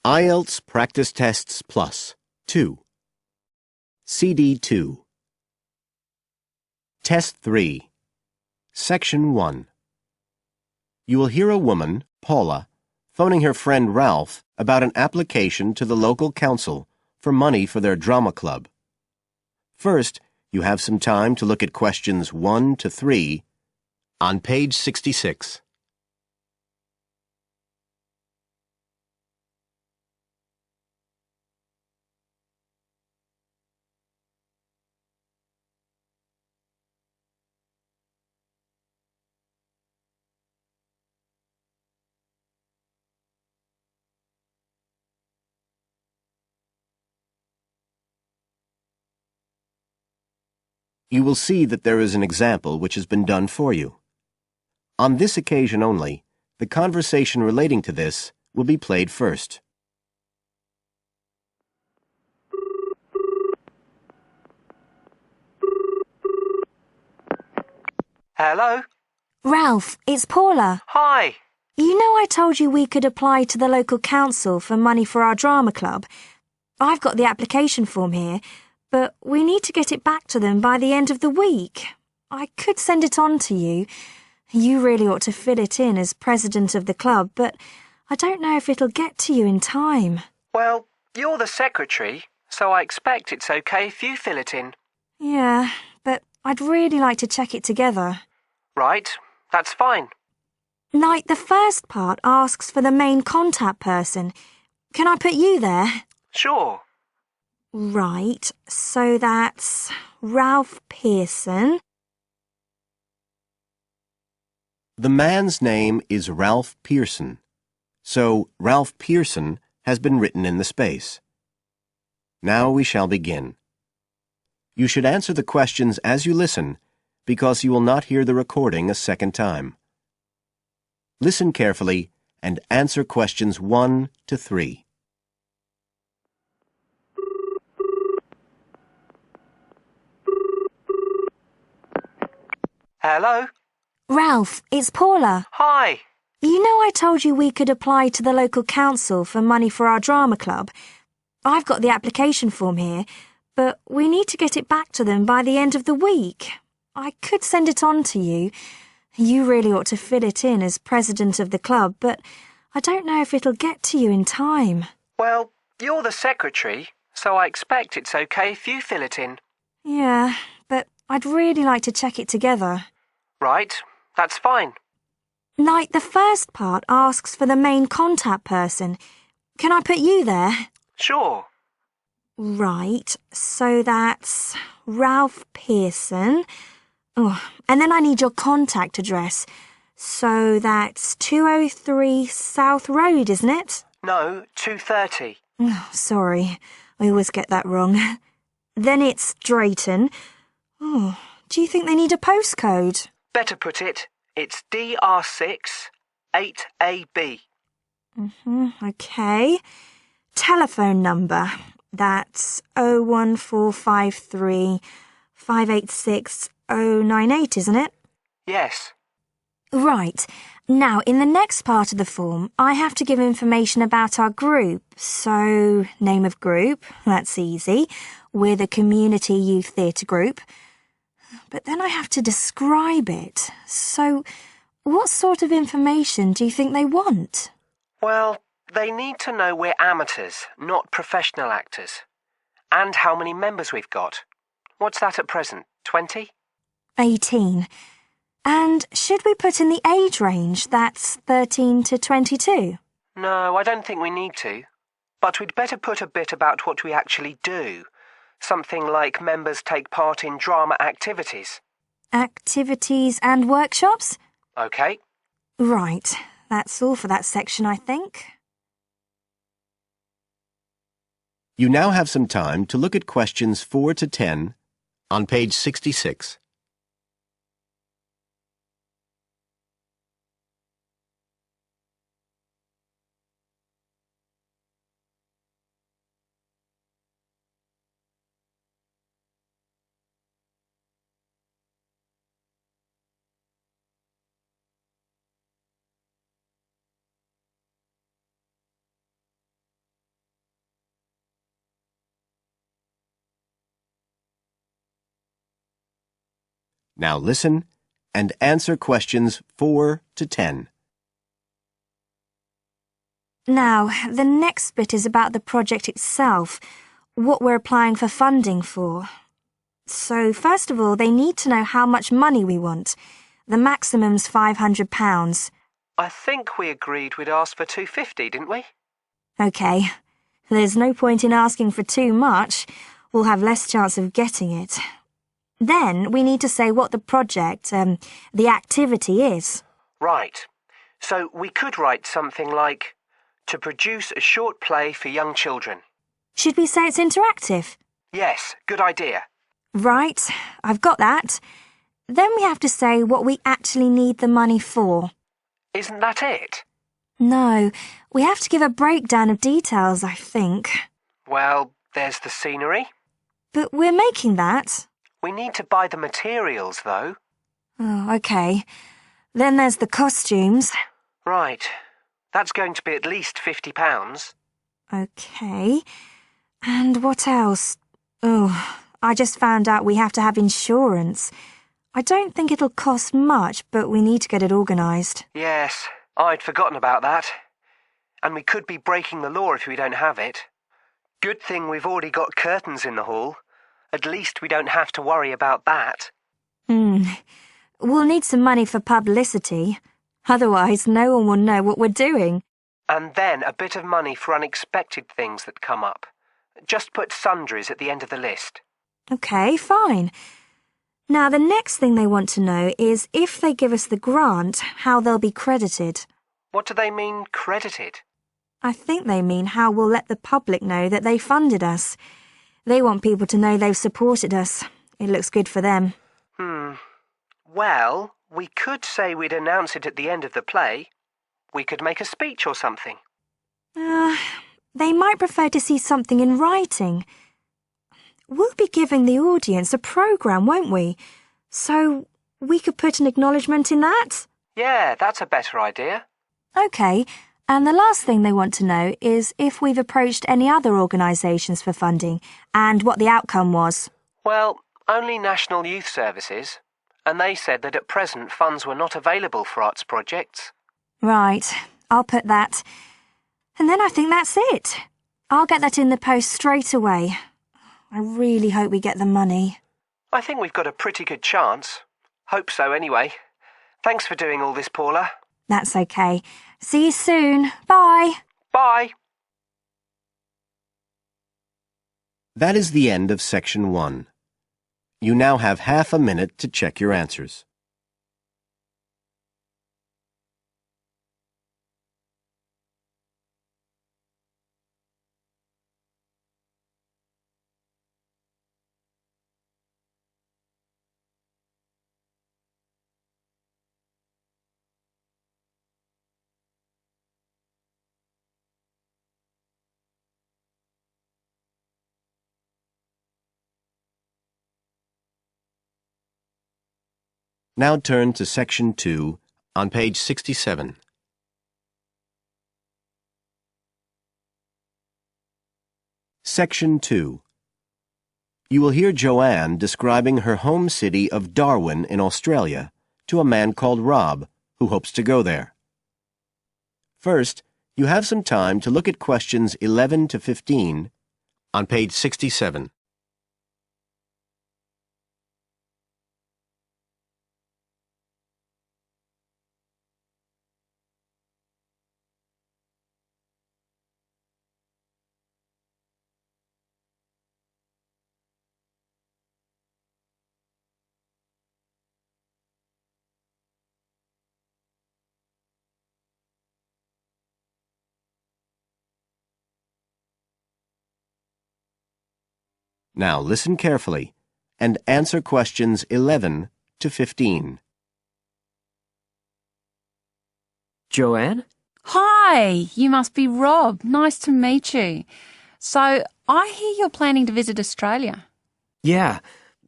IELTS Practice Tests Plus 2 CD 2 Test 3 Section 1 You will hear a woman, Paula, phoning her friend Ralph about an application to the local council for money for their drama club. First, you have some time to look at questions 1 to 3 on page 66. You will see that there is an example which has been done for you. On this occasion only, the conversation relating to this will be played first. Hello? Ralph, it's Paula. Hi. You know I told you we could apply to the local council for money for our drama club? I've got the application form here, but we need to get it back to them by the end of the week. I could send it on to you. You really ought to fill it in as president of the club, but I don't know if it'll get to you in time. Well, you're the secretary, so I expect it's okay if you fill it in. Yeah, but I'd really like to check it together. Right, that's fine. Like, the first part asks for the main contact person. Can I put you there? Sure. Right, so that's Ralph Pearson. The man's name is Ralph Pearson, so Ralph Pearson has been written in the space. Now we shall begin. You should answer the questions as you listen, because you will not hear the recording a second time. Listen carefully and answer questions 1 to 3. Hello? Ralph, it's Paula. Hi. You know I told you we could apply to the local council for money for our drama club? I've got the application form here, but we need to get it back to them by the end of the week. I could send it on to you. You really ought to fill it in as president of the club, but I don't know if it'll get to you in time. Well, you're the secretary, so I expect it's okay if you fill it in. Yeah, but I'd really like to check it together. Right, that's fine. Like, the first part asks for the main contact person. Can I put you there? Sure. Right, so that's Ralph Pearson. Oh, and then I need your contact address. So that's 203 South Road, isn't it? No, 2:30. Oh, sorry, I always get that wrong. Then it's Drayton. Oh, do you think they need a postcode? Better put it, it's DR6 8AB. Okay. Telephone number. That's 01453 586 098, isn't it? Yes. Right. Now, in the next part of the form, I have to give information about our group. So, name of group, that's easy. We're the Community Youth Theatre Group. But then I have to describe it. So, what sort of information do you think they want? Well, they need to know we're amateurs, not professional actors. And how many members we've got. What's that at present, 20? 18. And should we put in the age range? That's 13 to 22. No, I don't think we need to. But we'd better put a bit about what we actually do. Something like members take part in drama activities. Activities and workshops? OK. Right. That's all for that section, I think. You now have some time to look at questions 4 to 10 on page 66. Now listen and answer questions 4 to 10. Now, the next bit is about the project itself, what we're applying for funding for. So, first of all, they need to know how much money we want. The maximum's £500. I think we agreed we'd ask for £250, didn't we? OK. There's no point in asking for too much. We'll have less chance of getting it. Then we need to say what the project, the activity is. Right. So we could write something like, to produce a short play for young children. Should we say it's interactive? Yes, good idea. Right, I've got that. Then we have to say what we actually need the money for. Isn't that it? No, we have to give a breakdown of details, I think. Well, there's the scenery. But we're making that. We need to buy the materials, though. Oh, OK. Then there's the costumes. Right. That's going to be at least £50. OK. And what else? Oh, I just found out we have to have insurance. I don't think it'll cost much, but we need to get it organised. Yes, I'd forgotten about that. And we could be breaking the law if we don't have it. Good thing we've already got curtains in the hall. At least we don't have to worry about that. We'll need some money for publicity. Otherwise, no one will know what we're doing. And then a bit of money for unexpected things that come up. Just put sundries at the end of the list. OK, fine. Now, the next thing they want to know is if they give us the grant, how they'll be credited. What do they mean, credited? I think they mean how we'll let the public know that they funded us. They want people to know they've supported us. It looks good for them. Well, we could say we'd announce it at the end of the play. We could make a speech or something. They might prefer to see something in writing. We'll be giving the audience a programme, won't we? So we could put an acknowledgement in that? Yeah, that's a better idea. OK, and the last thing they want to know is if we've approached any other organisations for funding and what the outcome was. Well, only National Youth Services, and they said that at present funds were not available for arts projects. Right, I'll put that. And then I think that's it. I'll get that in the post straight away. I really hope we get the money. I think we've got a pretty good chance. Hope so, anyway. Thanks for doing all this, Paula. That's OK. See you soon. Bye. Bye. That is the end of Section 1. You now have half a minute to check your answers. Now turn to Section 2 on page 67. Section 2. You will hear Joanne describing her home city of Darwin in Australia to a man called Rob, who hopes to go there. First, you have some time to look at questions 11 to 15 on page 67. Now listen carefully and answer questions 11 to 15. Joanne? Hi, you must be Rob. Nice to meet you. So, I hear you're planning to visit Australia. Yeah,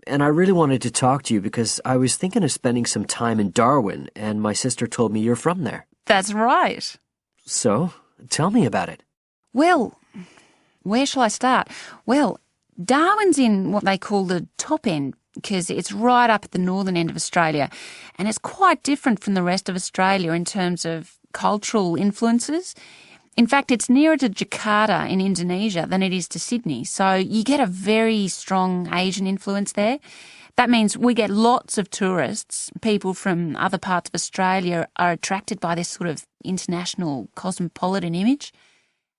and I really wanted to talk to you because I was thinking of spending some time in Darwin, and my sister told me you're from there. That's right. So, tell me about it. Well, where shall I start? Well, Darwin's in what they call the top end, because it's right up at the northern end of Australia, and it's quite different from the rest of Australia in terms of cultural influences. In fact, it's nearer to Jakarta in Indonesia than it is to Sydney, so you get a very strong Asian influence there. That means we get lots of tourists. People from other parts of Australia are attracted by this sort of international cosmopolitan image.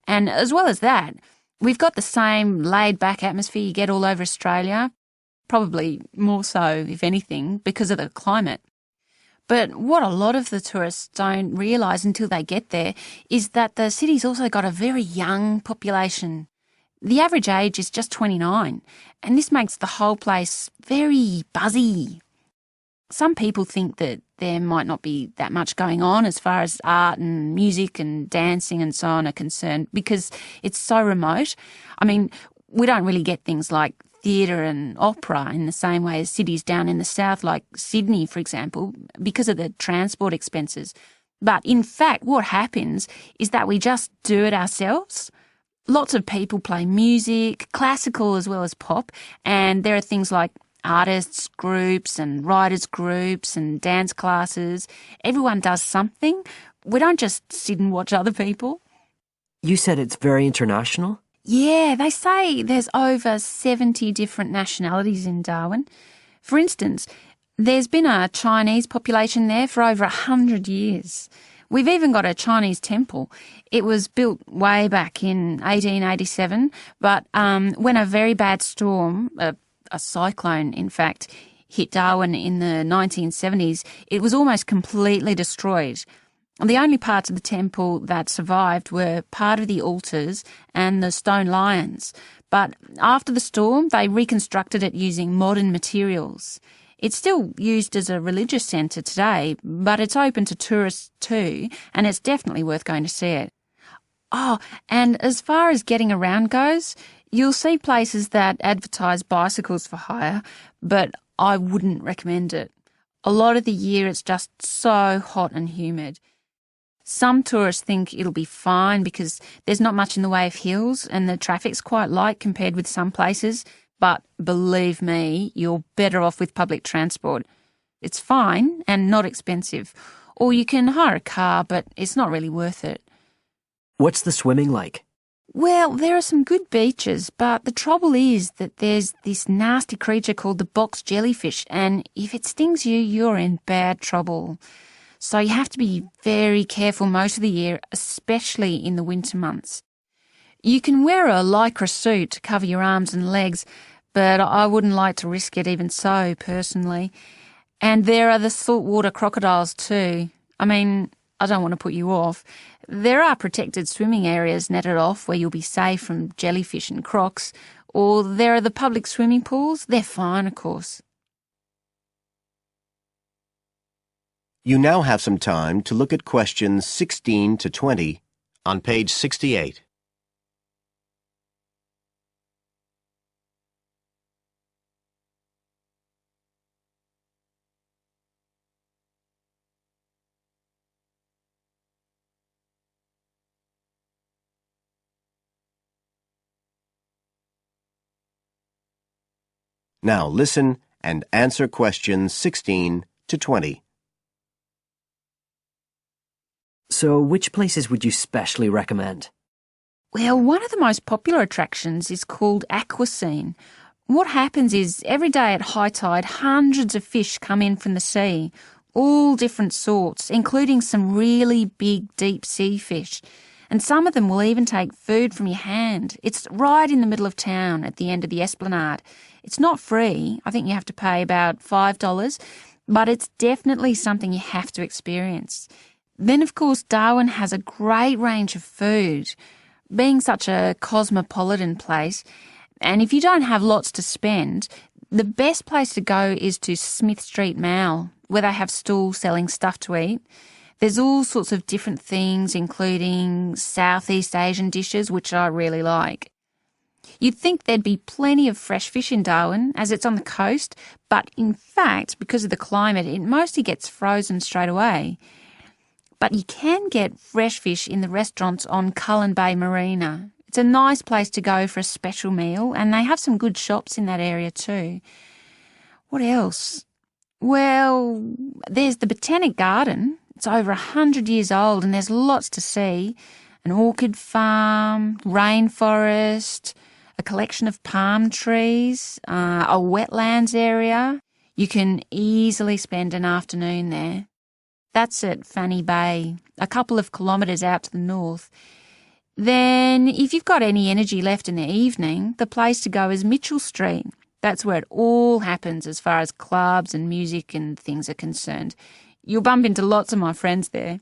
And as well as that, we've got the same laid-back atmosphere you get all over Australia, probably more so, if anything, because of the climate. But what a lot of the tourists don't realise until they get there is that the city's also got a very young population. The average age is just 29, and this makes the whole place very buzzy. Some people think that there might not be that much going on as far as art and music and dancing and so on are concerned because it's so remote. I mean, we don't really get things like theatre and opera in the same way as cities down in the south, like Sydney, for example, because of the transport expenses. But in fact, what happens is that we just do it ourselves. Lots of people play music, classical as well as pop, and there are things like artists groups and writers groups and dance classes. Everyone does something. We don't just sit and watch other people. You said it's very international? Yeah, they say there's over 70 different nationalities in Darwin. For instance, there's been a Chinese population there for over 100 years. We've even got a Chinese temple. It was built way back in 1887, but when a very bad storm, a cyclone in fact, hit Darwin in the 1970s, it was almost completely destroyed. The only parts of the temple that survived were part of the altars and the stone lions. But after the storm, they reconstructed it using modern materials. It's still used as a religious centre today, but it's open to tourists too, and it's definitely worth going to see it. Oh, and as far as getting around goes, you'll see places that advertise bicycles for hire, but I wouldn't recommend it. A lot of the year it's just so hot and humid. Some tourists think it'll be fine because there's not much in the way of hills and the traffic's quite light compared with some places, but believe me, you're better off with public transport. It's fine and not expensive. Or you can hire a car, but it's not really worth it. What's the swimming like? Well, there are some good beaches, but the trouble is that there's this nasty creature called the box jellyfish, and if it stings you, you're in bad trouble. So you have to be very careful most of the year, especially in the winter months. You can wear a lycra suit to cover your arms and legs, but I wouldn't like to risk it even so, personally. And there are the saltwater crocodiles too. I mean, I don't want to put you off. There are protected swimming areas netted off where you'll be safe from jellyfish and crocs, or there are the public swimming pools. They're fine, of course. You now have some time to look at questions 16 to 20 on page 68. Now listen and answer questions 16 to 20. So which places would you specially recommend? Well, one of the most popular attractions is called Aquascene. What happens is every day at high tide, hundreds of fish come in from the sea, all different sorts, including some really big deep sea fish. And some of them will even take food from your hand. It's right in the middle of town at the end of the esplanade. It's not free. I think you have to pay about $5, but it's definitely something you have to experience. Then, of course, Darwin has a great range of food, being such a cosmopolitan place. And if you don't have lots to spend, the best place to go is to Smith Street Mall, where they have stalls selling stuff to eat. There's all sorts of different things, including Southeast Asian dishes, which I really like. You'd think there'd be plenty of fresh fish in Darwin, as it's on the coast, but in fact, because of the climate, it mostly gets frozen straight away. But you can get fresh fish in the restaurants on Cullen Bay Marina. It's a nice place to go for a special meal, and they have some good shops in that area too. What else? Well, there's the Botanic Garden. It's over 100 years old and there's lots to see. An orchid farm, rainforest, a collection of palm trees, a wetlands area. You can easily spend an afternoon there. That's at Fanny Bay, a couple of kilometres out to the north. Then, if you've got any energy left in the evening, the place to go is Mitchell Street. That's where it all happens as far as clubs and music and things are concerned. You'll bump into lots of my friends there.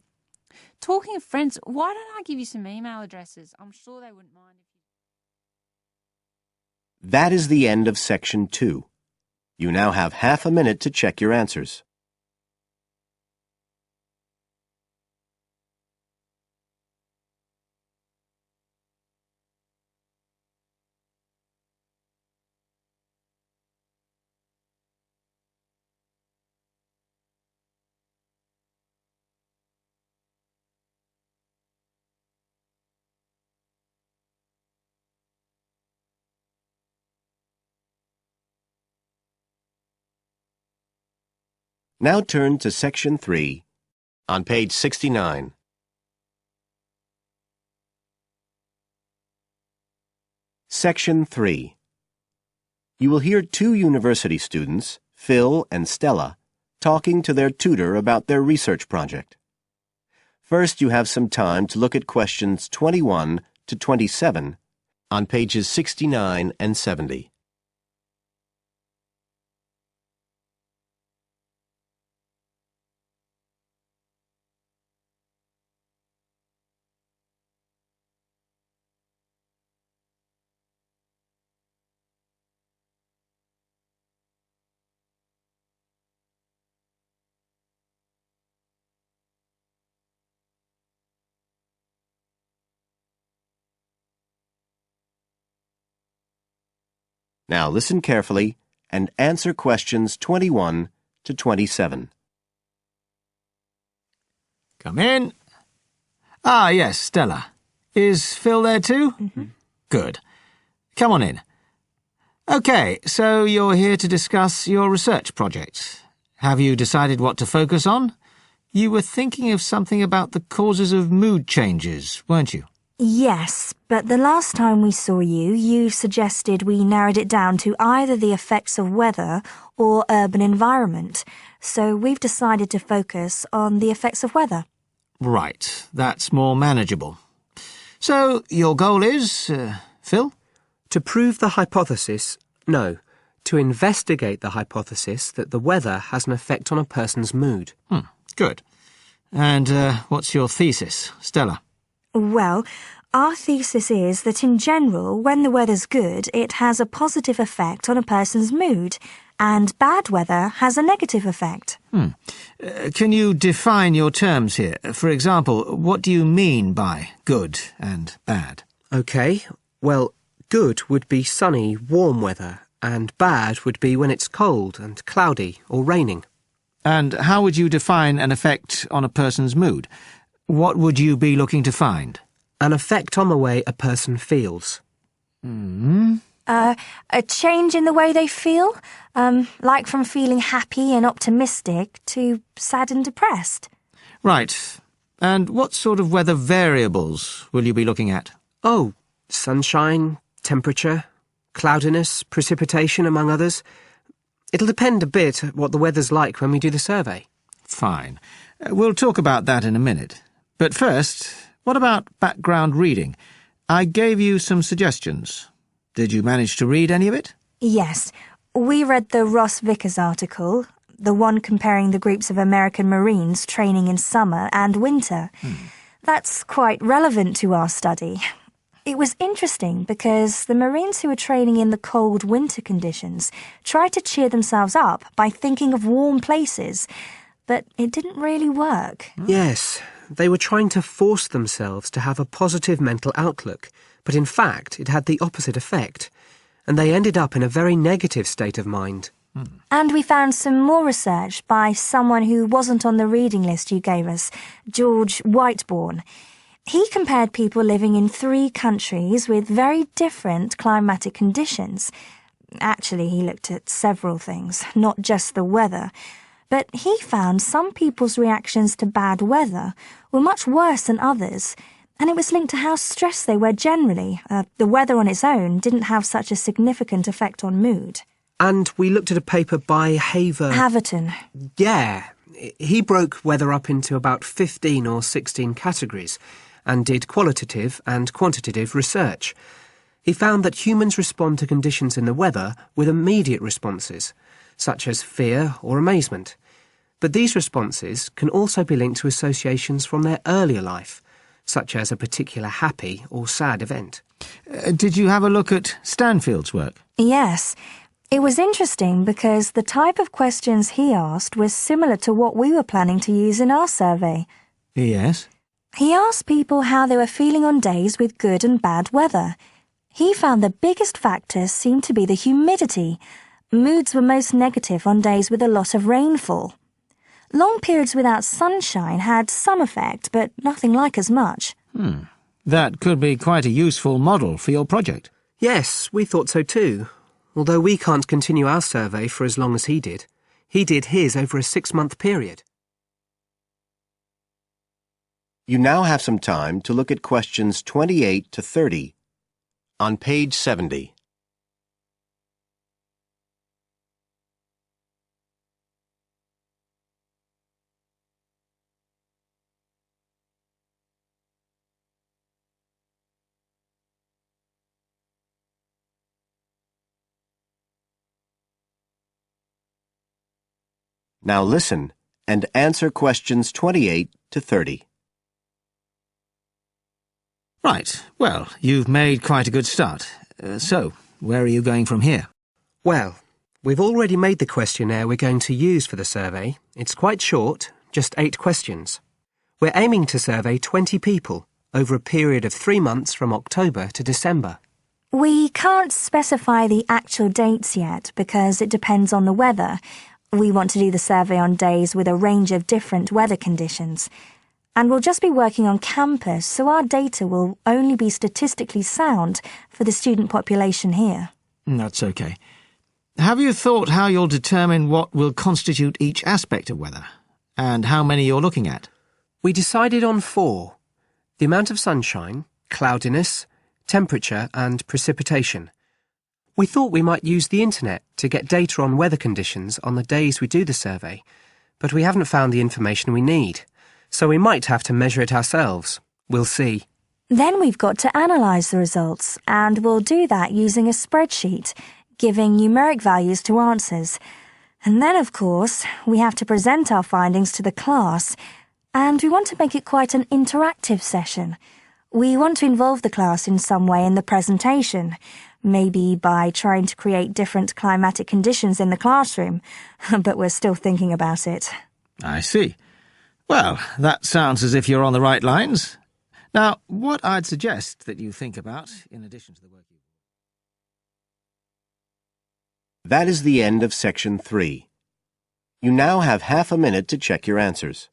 Talking of friends, why don't I give you some email addresses? I'm sure they wouldn't mind. That is the end of Section 2. You now have half a minute to check your answers. Now turn to Section 3 on page 69. Section 3. You will hear two university students, Phil and Stella, talking to their tutor about their research project. First, you have some time to look at questions 21 to 27 on pages 69 and 70. Now listen carefully and answer questions 21 to 27. Come in. Ah, yes, Stella. Is Phil there too? Mm-hmm. Good. Come on in. Okay, so you're here to discuss your research project. Have you decided what to focus on? You were thinking of something about the causes of mood changes, weren't you? Yes, but the last time we saw you, you suggested we narrowed it down to either the effects of weather or urban environment. So we've decided to focus on the effects of weather. Right, that's more manageable. So, your goal is, Phil? To prove the hypothesis, no, to investigate the hypothesis that the weather has an effect on a person's mood. Good. And what's your thesis, Stella? Well, our thesis is that in general, when the weather's good, it has a positive effect on a person's mood, and bad weather has a negative effect. Can you define your terms here? For example, what do you mean by good and bad? OK, well, good would be sunny, warm weather, and bad would be when it's cold and cloudy or raining. And how would you define an effect on a person's mood? What would you be looking to find? An effect on the way a person feels. A change in the way they feel? Like from feeling happy and optimistic to sad and depressed. Right. And what sort of weather variables will you be looking at? Oh, sunshine, temperature, cloudiness, precipitation, among others. It'll depend a bit what the weather's like when we do the survey. Fine. We'll talk about that in a minute. But first, what about background reading? I gave you some suggestions. Did you manage to read any of it? Yes. We read the Ross Vickers article, the one comparing the groups of American Marines training in summer and winter. That's quite relevant to our study. It was interesting because the Marines who were training in the cold winter conditions tried to cheer themselves up by thinking of warm places, but it didn't really work. Yes, they were trying to force themselves to have a positive mental outlook, but in fact it had the opposite effect, and they ended up in a very negative state of mind. And we found some more research by someone who wasn't on the reading list you gave us, George Whiteborn. He compared people living in 3 countries with very different climatic conditions. Actually, he looked at several things, not just the weather. But he found some people's reactions to bad weather were much worse than others, and it was linked to how stressed they were generally. The weather on its own didn't have such a significant effect on mood. And we looked at a paper by Haverton. Yeah, he broke weather up into about 15 or 16 categories and did qualitative and quantitative research. He found that humans respond to conditions in the weather with immediate responses, such as fear or amazement. But these responses can also be linked to associations from their earlier life, such as a particular happy or sad event. Did you have a look at Stanfield's work? Yes. It was interesting because the type of questions he asked was similar to what we were planning to use in our survey. Yes. He asked people how they were feeling on days with good and bad weather. He found the biggest factors seemed to be the humidity. Moods were most negative on days with a lot of rainfall. Long periods without sunshine had some effect, but nothing like as much. That could be quite a useful model for your project. Yes, we thought so too. Although we can't continue our survey for as long as he did. He did his over a 6-month period. You now have some time to look at questions 28 to 30 on page 70. Now listen and answer questions 28 to 30. Right. Well, you've made quite a good start. So, where are you going from here? Well, we've already made the questionnaire we're going to use for the survey. It's quite short, just 8 questions. We're aiming to survey 20 people over a period of 3 months from October to December. We can't specify the actual dates yet because it depends on the weather. We want to do the survey on days with a range of different weather conditions. And we'll just be working on campus, so our data will only be statistically sound for the student population here. That's okay. Have you thought how you'll determine what will constitute each aspect of weather, and how many you're looking at? We decided on 4. The amount of sunshine, cloudiness, temperature and precipitation. We thought we might use the internet to get data on weather conditions on the days we do the survey, but we haven't found the information we need, so we might have to measure it ourselves. We'll see. Then we've got to analyse the results, and we'll do that using a spreadsheet, giving numeric values to answers. And then, of course, we have to present our findings to the class, and we want to make it quite an interactive session. We want to involve the class in some way in the presentation, maybe by trying to create different climatic conditions in the classroom, but we're still thinking about it. I see. Well, that sounds as if you're on the right lines. Now, what I'd suggest that you think about, in addition to the work you... That is the end of section 3. You now have half a minute to check your answers.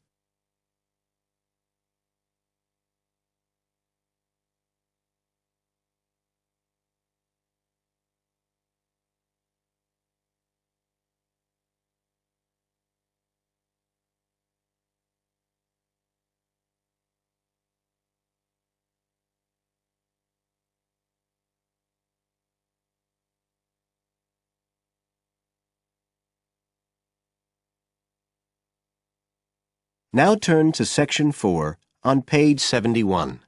Now turn to section 4 on page 71.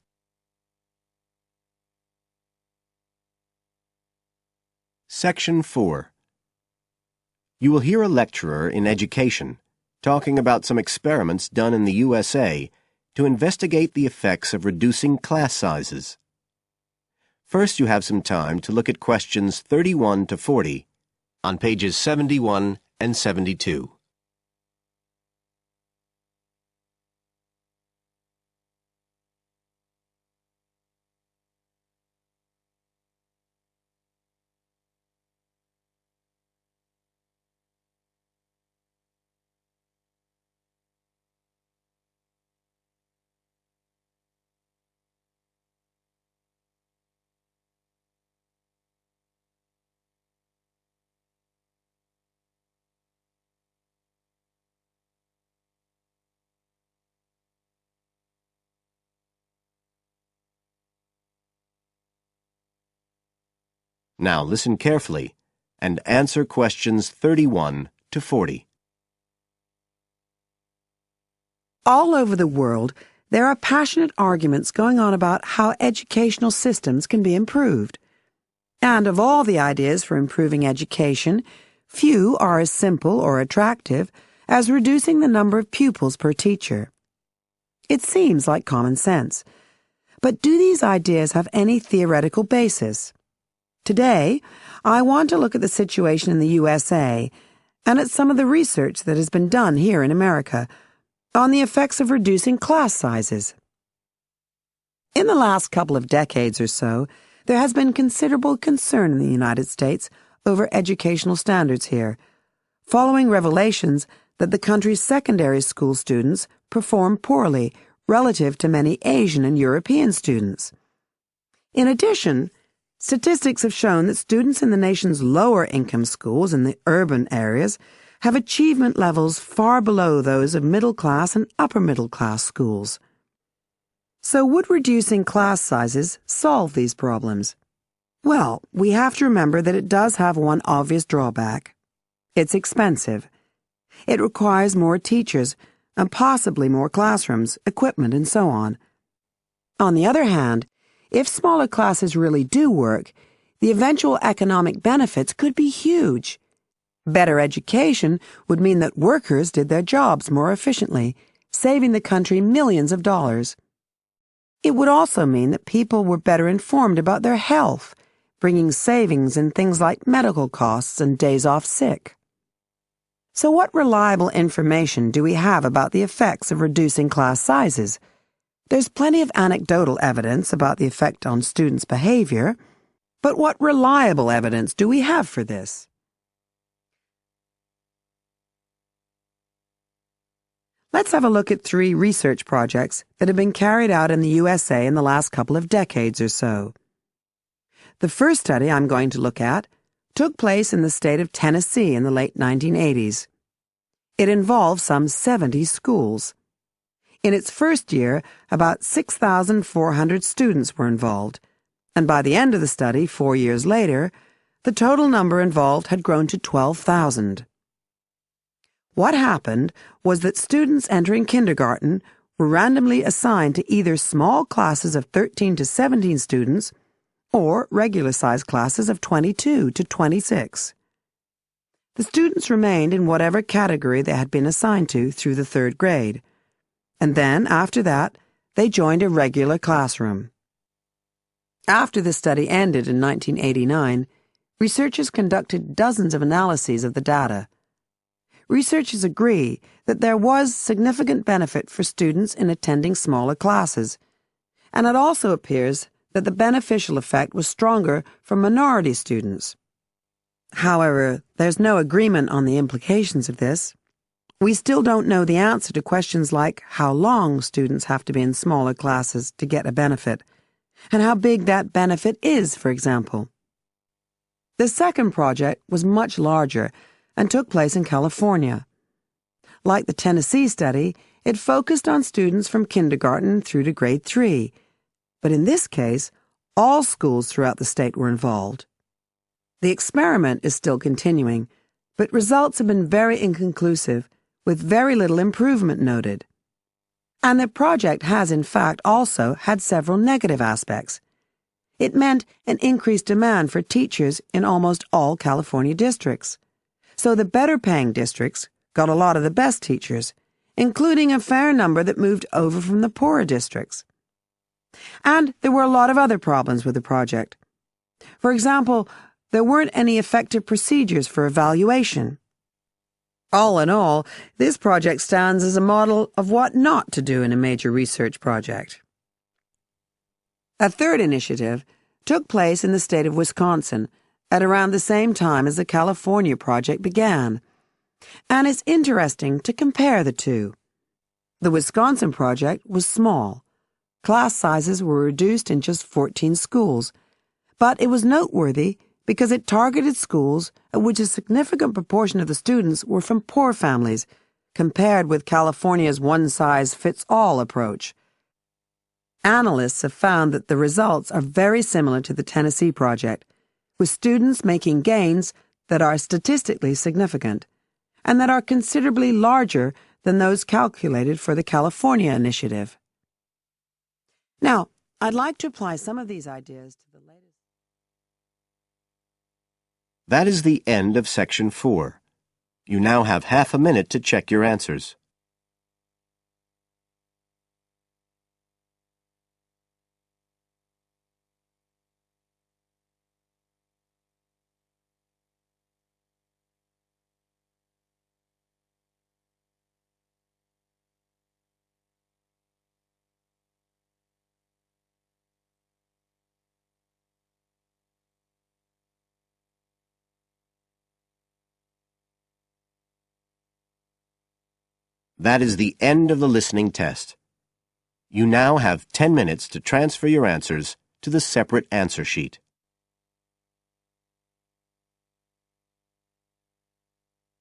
Section 4. You will hear a lecturer in education talking about some experiments done in the USA to investigate the effects of reducing class sizes. First, you have some time to look at questions 31 to 40 on pages 71 and 72. Now listen carefully and answer questions 31 to 40. All over the world, there are passionate arguments going on about how educational systems can be improved. And of all the ideas for improving education, few are as simple or attractive as reducing the number of pupils per teacher. It seems like common sense. But do these ideas have any theoretical basis? Today, I want to look at the situation in the USA and at some of the research that has been done here in America on the effects of reducing class sizes. In the last couple of decades or so, there has been considerable concern in the United States over educational standards here, following revelations that the country's secondary school students perform poorly relative to many Asian and European students. In addition, statistics have shown that students in the nation's lower-income schools in the urban areas have achievement levels far below those of middle-class and upper-middle-class schools. So would reducing class sizes solve these problems? Well, we have to remember that it does have one obvious drawback. It's expensive. It requires more teachers and possibly more classrooms, equipment, and so on. On the other hand, if smaller classes really do work, the eventual economic benefits could be huge. Better education would mean that workers did their jobs more efficiently, saving the country millions of dollars. It would also mean that people were better informed about their health, bringing savings in things like medical costs and days off sick. So what reliable information do we have about the effects of reducing class sizes? There's plenty of anecdotal evidence about the effect on students' behavior, but what reliable evidence do we have for this? Let's have a look at 3 research projects that have been carried out in the USA in the last couple of decades or so. The first study I'm going to look at took place in the state of Tennessee in the late 1980s. It involved some 70 schools. In its first year, about 6,400 students were involved, and by the end of the study, 4 years later, the total number involved had grown to 12,000. What happened was that students entering kindergarten were randomly assigned to either small classes of 13 to 17 students or regular-sized classes of 22 to 26. The students remained in whatever category they had been assigned to through the 3rd grade, and then, after that, they joined a regular classroom. After the study ended in 1989, researchers conducted dozens of analyses of the data. Researchers agree that there was significant benefit for students in attending smaller classes, and it also appears that the beneficial effect was stronger for minority students. However, there's no agreement on the implications of this. We still don't know the answer to questions like how long students have to be in smaller classes to get a benefit, and how big that benefit is, for example. The second project was much larger and took place in California. Like the Tennessee study, it focused on students from kindergarten through to grade 3, but in this case, all schools throughout the state were involved. The experiment is still continuing, but results have been very inconclusive, with very little improvement noted. And the project has, in fact, also had several negative aspects. It meant an increased demand for teachers in almost all California districts. So the better-paying districts got a lot of the best teachers, including a fair number that moved over from the poorer districts. And there were a lot of other problems with the project. For example, there weren't any effective procedures for evaluation. All in all, this project stands as a model of what not to do in a major research project. A third initiative took place in the state of Wisconsin at around the same time as the California project began, and it's interesting to compare the two. The Wisconsin project was small. Class sizes were reduced in just 14 schools, but it was noteworthy because it targeted schools at which a significant proportion of the students were from poor families, compared with California's one-size-fits-all approach. Analysts have found that the results are very similar to the Tennessee project, with students making gains that are statistically significant and that are considerably larger than those calculated for the California initiative. Now, I'd like to apply some of these ideas to the latest. That is the end of Section 4. You now have half a minute to check your answers. That is the end of the listening test. You now have 10 minutes to transfer your answers to the separate answer sheet.